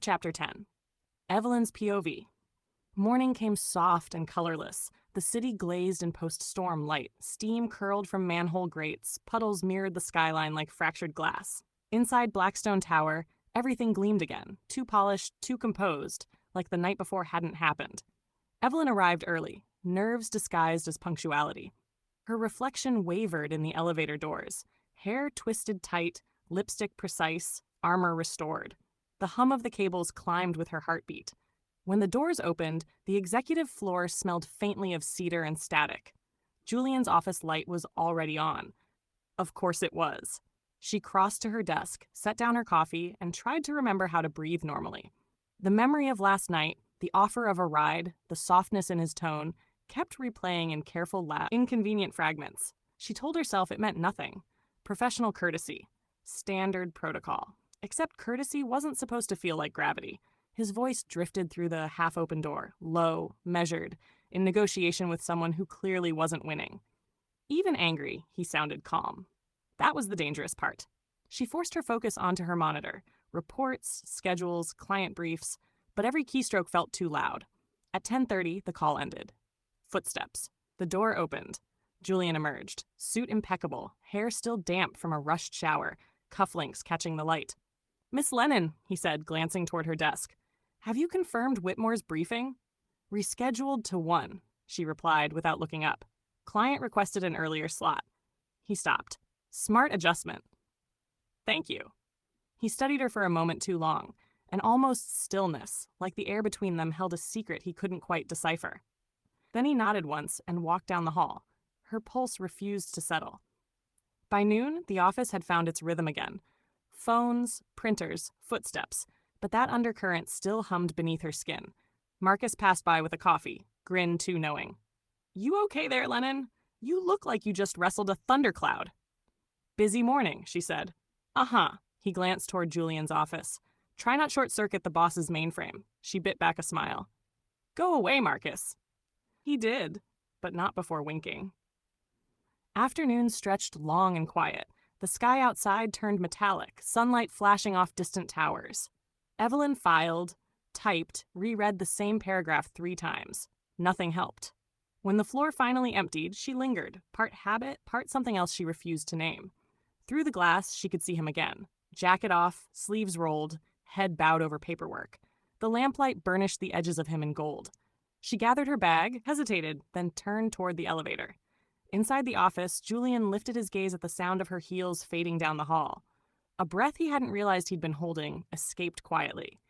Chapter 10. Evelyn's POV. Morning came soft and colorless. The city glazed in post-storm light. Steam curled from manhole grates. Puddles mirrored the skyline like fractured glass. Inside Blackstone Tower, everything gleamed again, too polished, too composed, like the night before hadn't happened. Evelyn arrived early, nerves disguised as punctuality. Her reflection wavered in the elevator doors. Hair twisted tight, lipstick precise, armor restored. The hum of the cables climbed with her heartbeat. When the doors opened, the executive floor smelled faintly of cedar and static. Julian's office light was already on. Of course it was. She crossed to her desk, set down her coffee, and tried to remember how to breathe normally. The memory of last night, the offer of a ride, the softness in his tone, kept replaying in careful, inconvenient fragments. She told herself it meant nothing. Professional courtesy. Standard protocol. Except courtesy wasn't supposed to feel like gravity. His voice drifted through the half-open door, low, measured, in negotiation with someone who clearly wasn't winning. Even angry, he sounded calm. That was the dangerous part. She forced her focus onto her monitor. Reports, schedules, client briefs, but every keystroke felt too loud. At 10:30, the call ended. Footsteps. The door opened. Julian emerged, suit impeccable, hair still damp from a rushed shower, cufflinks catching the light. "Miss Lennon," he said, glancing toward her desk. "Have you confirmed Whitmore's briefing?" "Rescheduled to 1," she replied without looking up. "Client requested an earlier slot." He stopped. "Smart adjustment." "Thank you." He studied her for a moment too long, an almost stillness, like the air between them held a secret he couldn't quite decipher. Then he nodded once and walked down the hall. Her pulse refused to settle. By noon, the office had found its rhythm again. Phones, printers, footsteps, but that undercurrent still hummed beneath her skin. Marcus passed by with a coffee, grinned too knowing. "You okay there, Lennon? You look like you just wrestled a thundercloud." "Busy morning," she said. "Uh-huh." He glanced toward Julian's office. "Try not short-circuit the boss's mainframe." She bit back a smile. "Go away, Marcus." He did, but not before winking. Afternoon stretched long and quiet. The sky outside turned metallic, sunlight flashing off distant towers. Evelyn filed, typed, reread the same paragraph 3 times. Nothing helped. When the floor finally emptied, she lingered, part habit, part something else she refused to name. Through the glass, she could see him again. Jacket off, sleeves rolled, head bowed over paperwork. The lamplight burnished the edges of him in gold. She gathered her bag, hesitated, then turned toward the elevator. Inside the office, Julian lifted his gaze at the sound of her heels fading down the hall. A breath he hadn't realized he'd been holding escaped quietly.